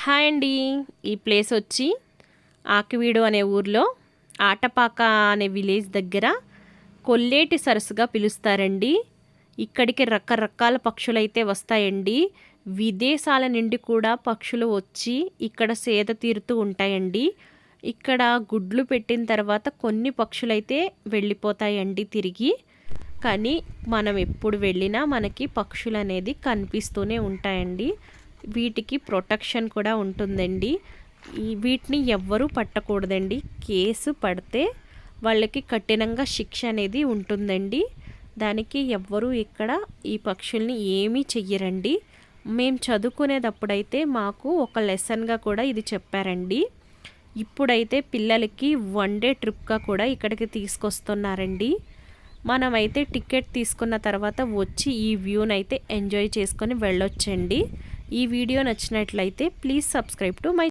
Hi అండి. ఈ place వచ్చి ఆకివీడు అనే ఊర్లో ఆటపాక అనే విలేజ్ దగ్గర కొల్లేటి సరస్సుగా పిలుస్తారండి. ఇక్కడికి రకరకాల పక్షులైతే వస్తాయండి. విదేశాల నుండి కూడా పక్షులు వచ్చి ఇక్కడ సేద తీరుతూ ఉంటాయండి. ఇక్కడ గుడ్లు పెట్టిన తర్వాత కొన్ని పక్షులైతే వెళ్ళిపోతాయండి తిరిగి. కానీ మనం ఎప్పుడు వెళ్ళినా మనకి పక్షులు అనేది కనిపిస్తూనే ఉంటాయండి. వీటికి ప్రొటెక్షన్ కూడా ఉంటుందండి. వీటిని ఎవ్వరూ పట్టకూడదండి. కేసు పడితే వాళ్ళకి కఠినంగా శిక్ష అనేది ఉంటుందండి. దానికి ఎవ్వరూ ఇక్కడ ఈ పక్షుల్ని ఏమీ చెయ్యరండి. మేము చదువుకునేటప్పుడైతే మాకు ఒక లెసన్గా కూడా ఇది చెప్పారండి. ఇప్పుడైతే పిల్లలకి వన్ డే ట్రిప్గా కూడా ఇక్కడికి తీసుకొస్తున్నారండి. మనమైతే టికెట్ తీసుకున్న తర్వాత వచ్చి ఈ వ్యూనైతే ఎంజాయ్ చేసుకొని వెళ్ళొచ్చండి. ఈ వీడియో నచ్చినట్లయితే ప్లీజ్ సబ్స్క్రైబ్ టు మై